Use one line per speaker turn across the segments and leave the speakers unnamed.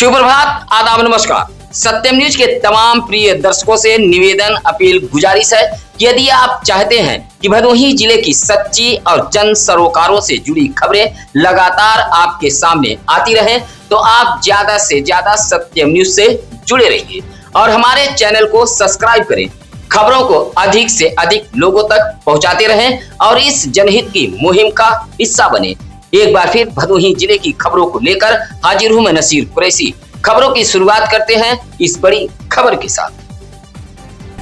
सुप्रभात, आदाब, नमस्कार। सत्यम न्यूज के तमाम प्रिय दर्शकों से निवेदन, अपील, गुजारिश है कि यदि आप चाहते हैं कि भदोही जिले की सच्ची और जन सरोकारों से जुड़ी खबरें लगातार आपके सामने आती रहें, तो आप ज्यादा से ज्यादा सत्यम न्यूज से जुड़े रहिए और हमारे चैनल को सब्सक्राइब करें। खबरों को अधिक से अधिक लोगों तक पहुंचाते रहें और इस जनहित की मुहिम का हिस्सा बने। एक बार फिर भदोही जिले की खबरों को लेकर हाजिर हूं मैं नसीर कुरैशी। खबरों की शुरुआत करते हैं इस बड़ी खबर के साथ।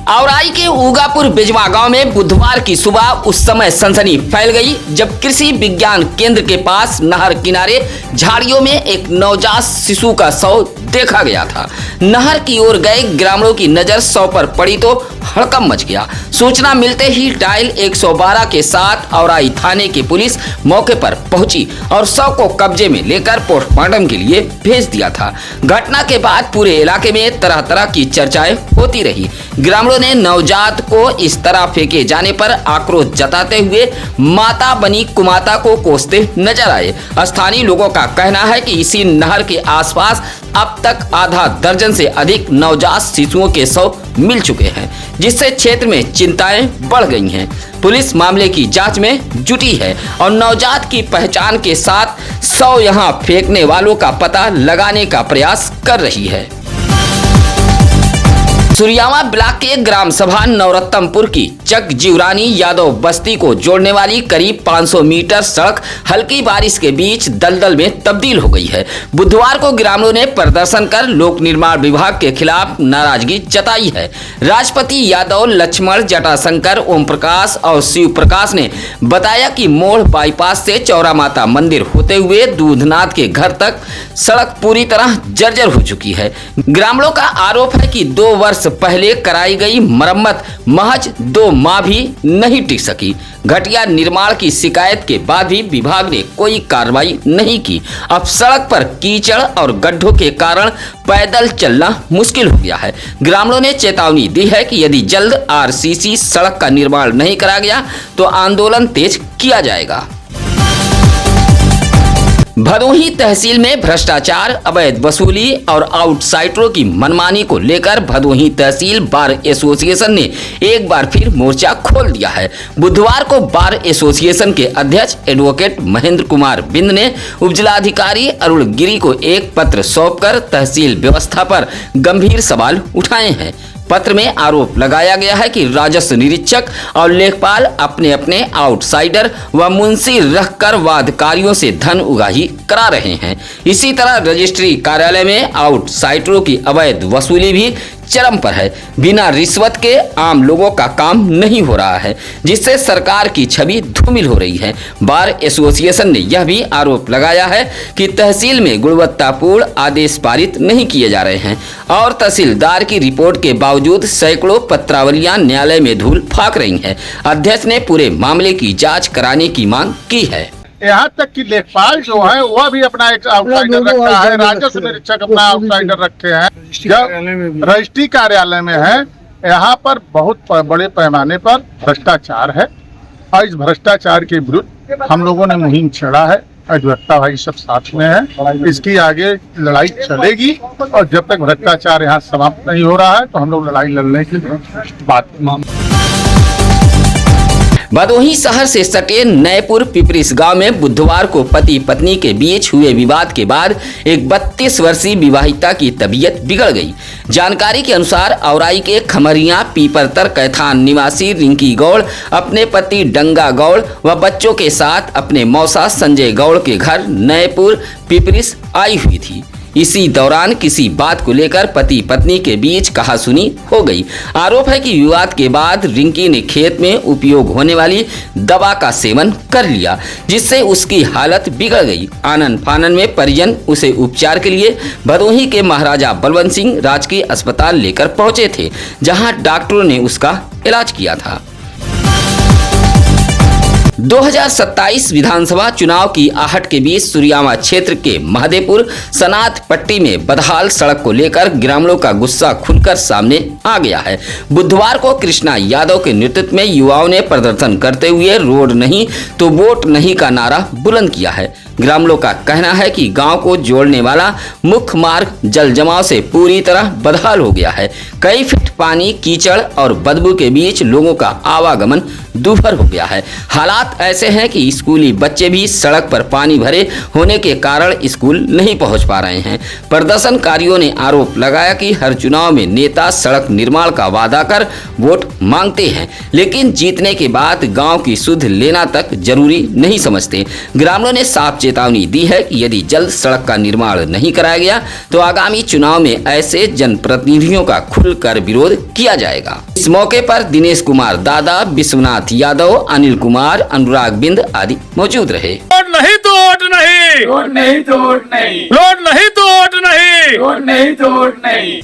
औराई के उगापुर बिजवा गांव में बुधवार की सुबह उस समय सनसनी फैल गई जब कृषि विज्ञान केंद्र के पास नहर किनारे झाड़ियों में एक नवजात शिशु का शव देखा गया था। नहर की ओर गए ग्रामीणों की नजर शव पर पड़ी तो हड़कंप मच गया। सूचना मिलते ही डायल 112 के साथ औराई थाने की पुलिस मौके पर पहुंची और शव को कब्जे में लेकर पोस्टमार्टम के लिए भेज दिया था। घटना के बाद पूरे इलाके में तरह तरह की चर्चाएं होती रही। ग्रामीणों ने नवजात को इस तरह फेंके जाने पर आक्रोश जताते हुए माता बनी कुमाता को कोसते नजर आए। स्थानीय लोगों का कहना है कि इसी नहर के आसपास अब तक आधा दर्जन से अधिक नवजात शिशुओं के शव मिल चुके हैं, जिससे क्षेत्र में चिंताएं बढ़ गई हैं। पुलिस मामले की जांच में जुटी है और नवजात की पहचान के साथ शव यहां फेंकने वालों का पता लगाने का प्रयास कर रही है। सुरियावा ब्लॉक के ग्राम सभा नवरत्नपुर की चक जीवरानी यादव बस्ती को जोड़ने वाली करीब 500 मीटर सड़क हल्की बारिश के बीच दलदल में तब्दील हो गई है। बुधवार को ग्रामीणों ने प्रदर्शन कर लोक निर्माण विभाग के खिलाफ नाराजगी जताई है। राष्ट्रपति यादव, लक्ष्मण, जटाशंकर, ओम प्रकाश और शिव प्रकाश ने बताया कि मोड़ बाईपास से चौरा माता मंदिर होते हुए दूधनाथ के घर तक सड़क पूरी तरह जर्जर हो चुकी है। ग्रामीणों का आरोप है कि 2 वर्ष पहले कराई गई मरम्मत महज 2 माह भी नहीं टिक सकी। घटिया निर्माण की शिकायत के बाद भी विभाग ने कोई कार्रवाई नहीं की। अब सड़क पर कीचड़ और गड्ढों के कारण पैदल चलना मुश्किल हो गया है। ग्रामीणों ने चेतावनी दी है कि यदि जल्द आरसीसी सड़क का निर्माण नहीं करा गया तो आंदोलन तेज किया जाएगा। भदोही तहसील में भ्रष्टाचार, अवैध वसूली और आउटसाइडरों की मनमानी को लेकर भदोही तहसील बार एसोसिएशन ने एक बार फिर मोर्चा खोल दिया है। बुधवार को बार एसोसिएशन के अध्यक्ष एडवोकेट महेंद्र कुमार बिंद ने उपजिलाधिकारी अरुण गिरी को एक पत्र सौंपकर तहसील व्यवस्था पर गंभीर सवाल उठाए हैं। पत्र में आरोप लगाया गया है कि राजस्व निरीक्षक और लेखपाल अपने अपने आउटसाइडर व मुंशी रखकर वादकारियों से धन उगाही करा रहे हैं। इसी तरह रजिस्ट्री कार्यालय में आउटसाइडरों की अवैध वसूली भी चरम पर है। बिना रिश्वत के आम लोगों का काम नहीं हो रहा है, जिससे सरकार की छवि धूमिल हो रही है। बार एसोसिएशन ने यह भी आरोप लगाया है कि तहसील में गुणवत्तापूर्ण आदेश पारित नहीं किए जा रहे हैं और तहसीलदार की रिपोर्ट के बावजूद सैकड़ों पत्रावलियां न्यायालय में धूल फाक रही हैं। अध्यक्ष ने पूरे मामले की जांच कराने की मांग की है।
यहाँ तक कि लेखपाल जो है वह भी अपना एक आउटसाइडर रखता है, राजस्व निरीक्षक अपना आउटसाइडर रखे हैं, रजिस्ट्री कार्यालय में है। यहाँ पर बहुत बड़े पैमाने पर भ्रष्टाचार है और इस भ्रष्टाचार के विरुद्ध हम लोगों ने मुहिम छेड़ा है। अधिवक्ता भाई सब साथ में है। इसकी आगे लड़ाई चलेगी और जब तक भ्रष्टाचार यहाँ समाप्त नहीं हो रहा है तो हम लोग लड़ाई लड़ने की बात।
भदोही शहर से सटे नयपुर पिपरिस गांव में बुधवार को पति पत्नी के बीच हुए विवाद के बाद एक 32 वर्षीय विवाहिता की तबीयत बिगड़ गई। जानकारी के अनुसार औराई के खमरिया पीपरतर कैथान निवासी रिंकी गौड़ अपने पति डंगा गौड़ व बच्चों के साथ अपने मौसा संजय गौड़ के घर नयपुर पिपरिस आई हुई थी। इसी दौरान किसी बात को लेकर पति पत्नी के बीच कहासुनी हो गई। आरोप है कि विवाद के बाद रिंकी ने खेत में उपयोग होने वाली दवा का सेवन कर लिया, जिससे उसकी हालत बिगड़ गई। आनन फानन में परिजन उसे उपचार के लिए भदोही के महाराजा बलवंत सिंह राजकीय अस्पताल लेकर पहुंचे थे, जहां डॉक्टरों ने उसका इलाज किया था। 2027 विधानसभा चुनाव की आहट के बीच सूर्यामा क्षेत्र के महादेवपुर सनाथ पट्टी में बदहाल सड़क को लेकर ग्रामीणों का गुस्सा खुलकर सामने आ गया है। बुधवार को कृष्णा यादव के नेतृत्व में युवाओं ने प्रदर्शन करते हुए रोड नहीं तो वोट नहीं का नारा बुलंद किया है। ग्रामीणों का कहना है कि गांव को जोड़ने वाला मुख्य मार्ग जल जमाव से पूरी तरह बदहाल हो गया है। कई फीट पानी, कीचड़ और बदबू के बीच लोगों का आवागमन दूभर हो गया है। हालात ऐसे हैं कि स्कूली बच्चे भी सड़क पर पानी भरे होने के कारण स्कूल नहीं पहुंच पा रहे हैं। प्रदर्शनकारियों ने आरोप लगाया कि हर चुनाव में नेता सड़क निर्माण का वादा कर वोट मांगते हैं, लेकिन जीतने के बाद गांव की सुध लेना तक जरूरी नहीं समझते। ग्रामीणों ने साफ चेतावनी दी है कि यदि जल्द सड़क का निर्माण नहीं कराया गया तो आगामी चुनाव में ऐसे जनप्रतिनिधियों का खुलकर विरोध किया जाएगा। इस मौके पर दिनेश कुमार दादा, विश्वनाथ यादव, अनिल कुमार, अनुराग बिंद आदि मौजूद रहे।
वोट नहीं तो वोट नहीं,
वोट नहीं तो वोट नहीं,
वोट नहीं तो वोट नहीं,
वोट नहीं तो वोट नहीं।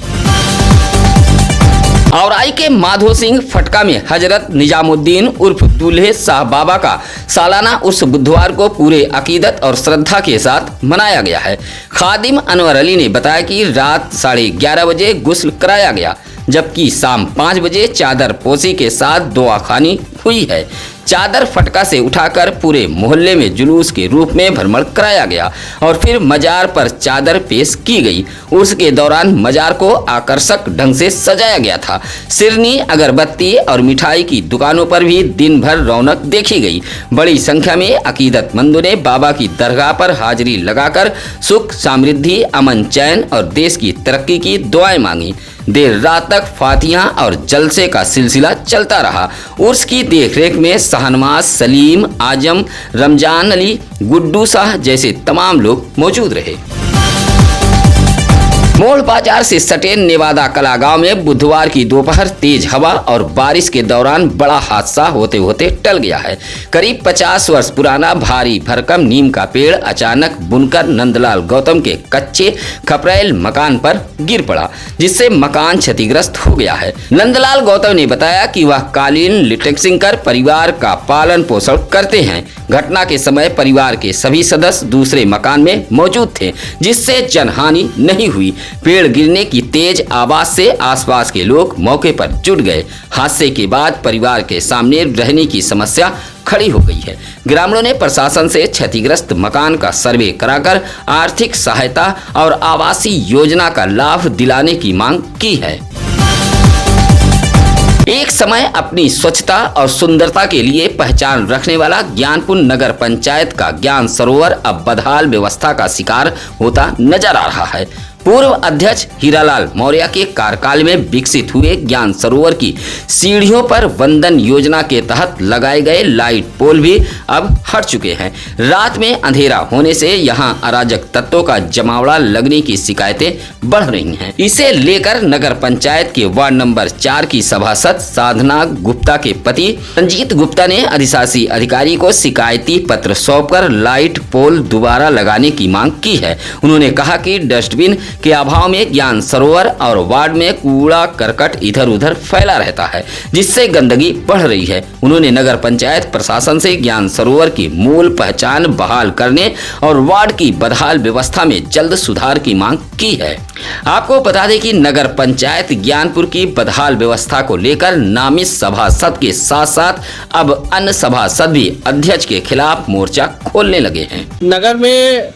औराई के माधो सिंह फटका में हजरत निजामुद्दीन उर्फ दूल्हे शाह बाबा का सालाना उर्स बुधवार को पूरे अकीदत और श्रद्धा के साथ मनाया गया है। खादिम अनवर अली ने बताया कि रात 11:30 बजे गुस्ल कराया गया, जबकि शाम 5 बजे चादर पोशी के साथ दुआ खानी हुई है। चादर फटका से उठाकर पूरे मोहल्ले में जुलूस के रूप में भ्रमण कराया गया और फिर मजार पर चादर पेश की गई। उर्स के दौरान मजार को आकर्षक ढंग से सजाया गया था। सिरनी, अगरबत्ती और मिठाई की दुकानों पर भी दिन भर रौनक देखी गई। बड़ी संख्या में अकीदतमंदों ने बाबा की दरगाह पर हाजिरी लगाकर सुख, समृद्धि, अमन, चैन और देश की तरक्की की दुआएं मांगी। देर रात तक फातिहा और जलसे का सिलसिला चलता रहा। उर्स की देखरेख में शाहनवाज, सलीम, आजम, रमजान अली, गुड्डू शाह जैसे तमाम लोग मौजूद रहे। मोड़ बाजार से सटे नेवादा कला गांव में बुधवार की दोपहर तेज हवा और बारिश के दौरान बड़ा हादसा होते होते टल गया है। करीब 50 वर्ष पुराना भारी भरकम नीम का पेड़ अचानक बुनकर नंदलाल गौतम के कच्चे खपरेल मकान पर गिर पड़ा, जिससे मकान क्षतिग्रस्त हो गया है। नंदलाल गौतम ने बताया कि वह कालीन लिटेक्सिंग कर परिवार का पालन पोषण करते हैं। घटना के समय परिवार के सभी सदस्य दूसरे मकान में मौजूद थे, जिससे जनहानि नहीं हुई। पेड़ गिरने की तेज आवाज से आसपास के लोग मौके पर जुट गए। हादसे के बाद परिवार के सामने रहने की समस्या खड़ी हो गई है। ग्रामीणों ने प्रशासन से क्षतिग्रस्त मकान का सर्वे कराकर आर्थिक सहायता और आवासीय योजना का लाभ दिलाने की मांग की है। एक समय अपनी स्वच्छता और सुंदरता के लिए पहचान रखने वाला ज्ञानपुर नगर पंचायत का ज्ञान सरोवर अब बदहाल व्यवस्था का शिकार होता नजर आ रहा है। पूर्व अध्यक्ष हीरालाल मौर्य के कार्यकाल में विकसित हुए ज्ञान सरोवर की सीढ़ियों पर वंदन योजना के तहत लगाए गए लाइट पोल भी अब हट चुके हैं। रात में अंधेरा होने से यहां अराजक तत्वों का जमावड़ा लगने की शिकायतें बढ़ रही हैं। इसे लेकर नगर पंचायत के वार्ड नंबर 4 की सभासद साधना गुप्ता के पति रंजीत गुप्ता ने अधिशासी अधिकारी को शिकायती पत्र सौंपकर लाइट पोल दोबारा लगाने की मांग की है। उन्होंने कहा कि डस्टबिन के अभाव में ज्ञान सरोवर और वार्ड में कूड़ा करकट इधर उधर फैला रहता है, जिससे गंदगी बढ़ रही है। उन्होंने नगर पंचायत प्रशासन से ज्ञान सरोवर की मूल पहचान बहाल करने और वार्ड की बदहाल व्यवस्था में जल्द सुधार की मांग की है। आपको बता दें कि नगर पंचायत ज्ञानपुर की बदहाल व्यवस्था को लेकर नामित सभासद के साथ साथ अब अन्य सभासद भी अध्यक्ष के खिलाफ मोर्चा खोलने लगे हैं।
नगर में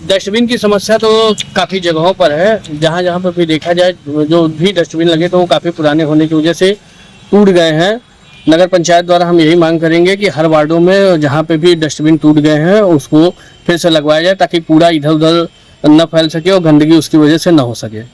डस्टबिन की समस्या तो काफ़ी जगहों पर है। जहाँ जहाँ पर भी देखा जाए जो भी डस्टबिन लगे तो वो काफ़ी पुराने होने की वजह से टूट गए हैं। नगर पंचायत द्वारा हम यही मांग करेंगे कि हर वार्डों में जहाँ पे भी डस्टबिन टूट गए हैं उसको फिर से लगवाया जाए, ताकि कूड़ा इधर उधर न फैल सके और गंदगी उसकी वजह से न हो सके।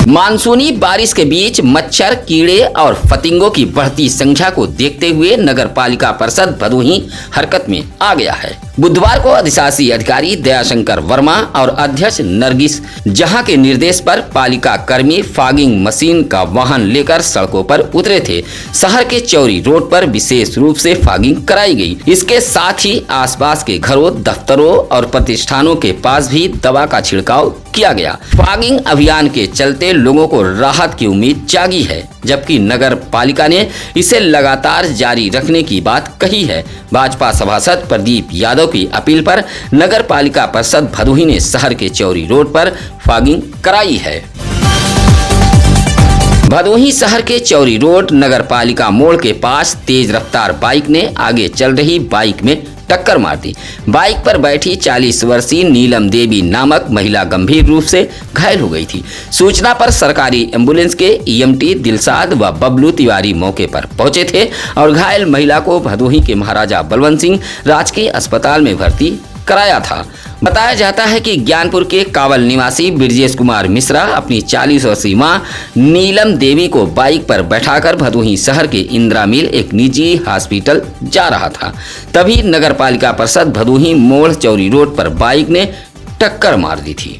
मानसूनी बारिश के बीच मच्छर, कीड़े और फतिंगों की बढ़ती संख्या को देखते हुए नगर पालिका परिषद भदोही हरकत में आ गया है। बुधवार को अधिशासी अधिकारी दयाशंकर वर्मा और अध्यक्ष नरगिस जहां के निर्देश पर पालिका कर्मी फॉगिंग मशीन का वाहन लेकर सड़कों पर उतरे थे। शहर के चौरी रोड पर विशेष रूप से फॉगिंग कराई गई। इसके साथ ही आसपास के घरों, दफ्तरों और प्रतिष्ठानों के पास भी दवा का छिड़काव किया गया। फॉगिंग अभियान के चलते लोगों को राहत की उम्मीद जागी है, जबकि नगर पालिका ने इसे लगातार जारी रखने की बात कही है। भाजपा सभासद प्रदीप यादव की अपील पर नगर पालिका परिषद भदोही ने शहर के चौरी रोड पर फॉगिंग कराई है। भदोही शहर के चौरी रोड नगर पालिका मोड़ के पास तेज रफ्तार बाइक ने आगे चल रही बाइक में टक्कर मार दी। बाइक पर बैठी 40 वर्षीय नीलम देवी नामक महिला गंभीर रूप से घायल हो गई थी। सूचना पर सरकारी एम्बुलेंस के ईएमटी दिलसाद व बबलू तिवारी मौके पर पहुंचे थे और घायल महिला को भदोही के महाराजा बलवंत सिंह राजकीय अस्पताल में भर्ती कराया था। बताया जाता है कि ज्ञानपुर के कावल निवासी ब्रजेश कुमार मिश्रा अपनी 40 वर्षीय मां नीलम देवी को बाइक पर बैठाकर भदोही शहर के इंदिरा मिल एक निजी हॉस्पिटल जा रहा था। तभी नगर पालिका परिषद भदोही मोड़ चौरी रोड पर बाइक ने टक्कर मार दी थी।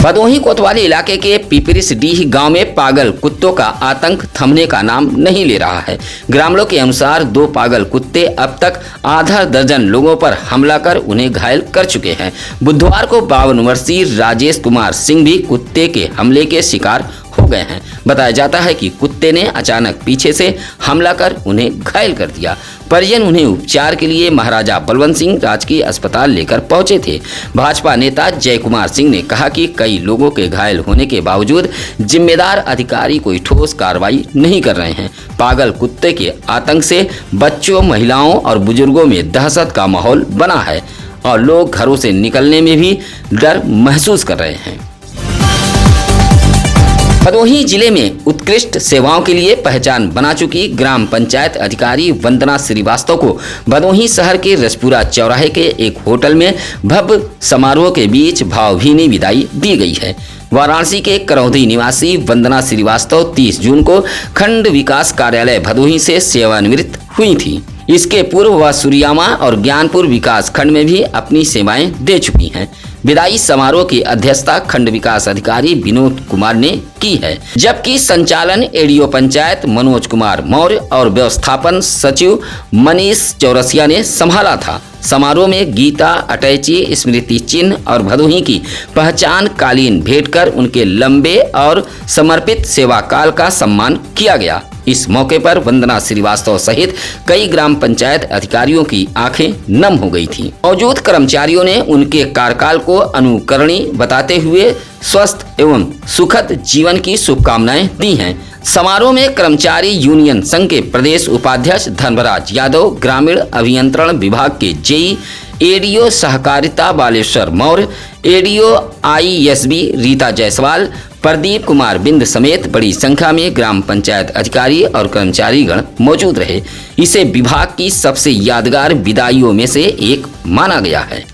भदोही कोतवाली इलाके के पिपरिसडीह गांव में पागल कुत्तों का आतंक थमने का नाम नहीं ले रहा है। ग्रामीणों के अनुसार 2 पागल कुत्ते अब तक आधा दर्जन लोगों पर हमला कर उन्हें घायल कर चुके हैं। बुधवार को 52 वर्षीय राजेश कुमार सिंह भी कुत्ते के हमले के शिकार हो गए हैं। बताया जाता है कि कुत्ते ने अचानक पीछे से हमला कर उन्हें घायल कर दिया। परिजन उन्हें उपचार के लिए महाराजा बलवंत सिंह राजकीय अस्पताल लेकर पहुंचे थे। भाजपा नेता जय कुमार सिंह ने कहा कि कई लोगों के घायल होने के बावजूद जिम्मेदार अधिकारी कोई ठोस कार्रवाई नहीं कर रहे हैं। पागल कुत्ते के आतंक से बच्चों, महिलाओं और बुजुर्गों में दहशत का माहौल बना है और लोग घरों से निकलने में भी डर महसूस कर रहे हैं। भदोही जिले में उत्कृष्ट सेवाओं के लिए पहचान बना चुकी ग्राम पंचायत अधिकारी वंदना श्रीवास्तव को भदोही शहर के रसपुरा चौराहे के एक होटल में भव्य समारोह के बीच भावभीनी विदाई दी गई है। वाराणसी के करौंधी निवासी वंदना श्रीवास्तव 30 जून को खंड विकास कार्यालय भदोही से सेवानिवृत्त हुई थी। इसके पूर्व वह सुरियामा और ज्ञानपुर विकास खंड में भी अपनी सेवाएं दे चुकी हैं। विदाई समारोह की अध्यक्षता खंड विकास अधिकारी विनोद कुमार ने की है, जबकि संचालन एडीओ पंचायत मनोज कुमार मौर्य और व्यवस्थापन सचिव मनीष चौरसिया ने संभाला था। समारोह में गीता अटैची स्मृति चिन्ह और भदोही की पहचान कालीन भेंट कर उनके लंबे और समर्पित सेवा काल का सम्मान किया गया। इस मौके पर वंदना श्रीवास्तव सहित कई ग्राम पंचायत अधिकारियों की आंखें नम हो गई थीं। मौजूद कर्मचारियों ने उनके कार्यकाल को अनुकरणीय बताते हुए स्वस्थ एवं सुखद जीवन की शुभकामनाएं दी हैं। समारोह में कर्मचारी यूनियन संघ के प्रदेश उपाध्यक्ष धर्मराज यादव, ग्रामीण अभियंत्रण विभाग के जेई, एडीओ सहकारिता बालेश्वर मौर्य, एडीओ आईएसबी रीता जायसवाल, प्रदीप कुमार बिंद समेत बड़ी संख्या में ग्राम पंचायत अधिकारी और कर्मचारीगण मौजूद रहे। इसे विभाग की सबसे यादगार विदाइयों में से एक माना गया है।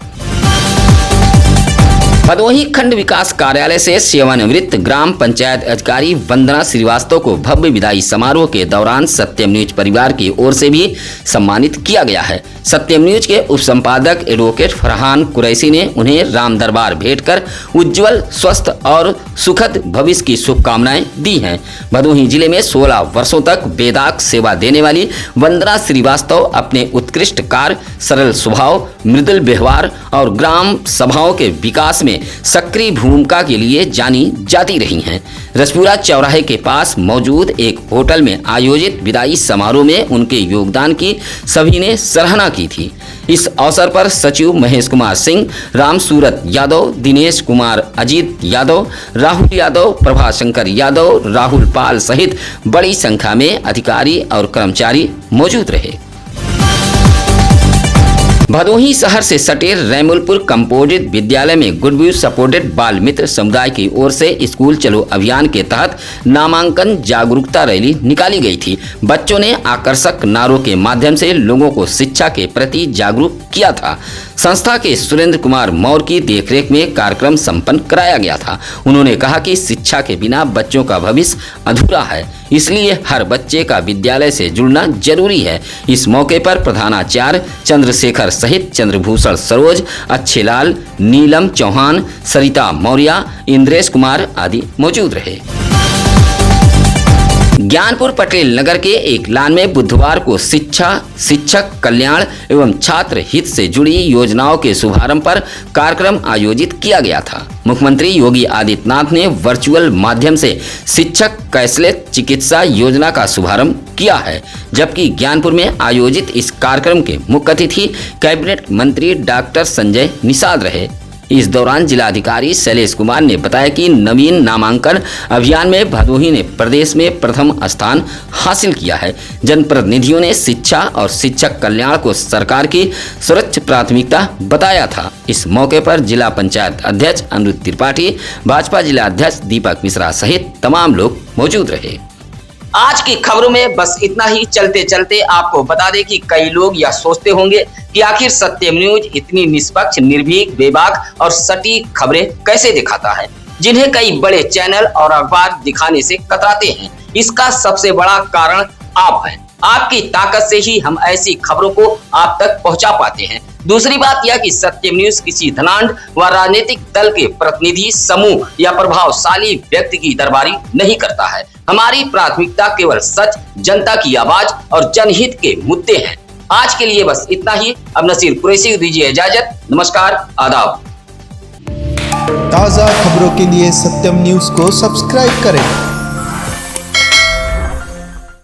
भदोही खंड विकास कार्यालय से सेवानिवृत्त ग्राम पंचायत अधिकारी वंदना श्रीवास्तव को भव्य विदाई समारोह के दौरान सत्यम न्यूज परिवार की ओर से भी सम्मानित किया गया है। सत्यम न्यूज के उप संपादक एडवोकेट फरहान कुरैशी ने उन्हें राम दरबार भेंट कर उज्जवल, स्वस्थ और सुखद भविष्य की शुभकामनाएं दी हैं। भदोही जिले में 16 वर्षों तक बेदाग सेवा देने वाली वंदना श्रीवास्तव अपने उत्कृष्ट कार्य, सरल स्वभाव, मृदुल व्यवहार और ग्राम सभाओं के विकास में सक्रिय भूमिका के लिए जानी जाती रही हैं। रसपुरा चौराहे के पास मौजूद एक होटल में आयोजित विदाई समारोह में उनके योगदान की सभी ने सराहना की थी। इस अवसर पर सचिव महेश कुमार सिंह, राम सूरत यादव, दिनेश कुमार अजीत यादव, राहुल यादव, प्रभाशंकर यादव, राहुल पाल सहित बड़ी संख्या में अधिकारी और कर्मचारी मौजूद रहे। भदोही शहर से सटे रैमुलपुर कंपोजिट विद्यालय में गुडविल सपोर्टेड बाल मित्र समुदाय की ओर से स्कूल चलो अभियान के तहत नामांकन जागरूकता रैली निकाली गई थी। बच्चों ने आकर्षक नारों के माध्यम से लोगों को शिक्षा के प्रति जागरूक किया था। संस्था के सुरेंद्र कुमार मौर्य की देखरेख में कार्यक्रम संपन्न कराया गया था। उन्होंने कहा कि शिक्षा के बिना बच्चों का भविष्य अधूरा है। इसलिए हर बच्चे का विद्यालय से जुड़ना जरूरी है। इस मौके पर प्रधानाचार्य चंद्रशेखर सहित चंद्रभूषण सरोज, अच्छेलाल, नीलम चौहान, सरिता मौर्य, इंद्रेश कुमार आदि मौजूद रहे। ज्ञानपुर पटेल नगर के एक लान में बुधवार को शिक्षा, शिक्षक कल्याण एवं छात्र हित से जुड़ी योजनाओं के शुभारंभ पर कार्यक्रम आयोजित किया गया था। मुख्यमंत्री योगी आदित्यनाथ ने वर्चुअल माध्यम से शिक्षक कैशलेस चिकित्सा योजना का शुभारंभ किया है, जबकि ज्ञानपुर में आयोजित इस कार्यक्रम के मुख्य अतिथि कैबिनेट मंत्री डॉक्टर संजय निषाद रहे। इस दौरान जिलाधिकारी शैलेश कुमार ने बताया कि नवीन नामांकन अभियान में भदोही ने प्रदेश में प्रथम स्थान हासिल किया है। जनप्रतिनिधियों ने शिक्षा और शिक्षक कल्याण को सरकार की सर्वोच्च प्राथमिकता बताया था। इस मौके पर जिला पंचायत अध्यक्ष अनिरुद्ध त्रिपाठी, भाजपा जिला अध्यक्ष दीपक मिश्रा सहित तमाम लोग मौजूद रहे। आज की खबरों में बस इतना ही। चलते चलते आपको बता दें कि कई लोग यह सोचते होंगे कि आखिर सत्यम न्यूज इतनी निष्पक्ष, निर्भीक, बेबाक और सटीक खबरें कैसे दिखाता है, जिन्हें कई बड़े चैनल और अखबार दिखाने से कतराते हैं। इसका सबसे बड़ा कारण आप हैं। आपकी ताकत से ही हम ऐसी खबरों को आप तक पहुंचा पाते हैं। दूसरी बात यह कि सत्यम न्यूज किसी धनाढ्य व राजनीतिक दल के प्रतिनिधि समूह या प्रभावशाली व्यक्ति की दरबारी नहीं करता है। हमारी प्राथमिकता केवल सच, जनता की आवाज और जनहित के मुद्दे हैं। आज के लिए बस इतना ही। अब नसीर कुरैशी को दीजिए इजाजत। नमस्कार, आदाब।
ताज़ा खबरों के लिए सत्यम न्यूज़ को सब्सक्राइब करें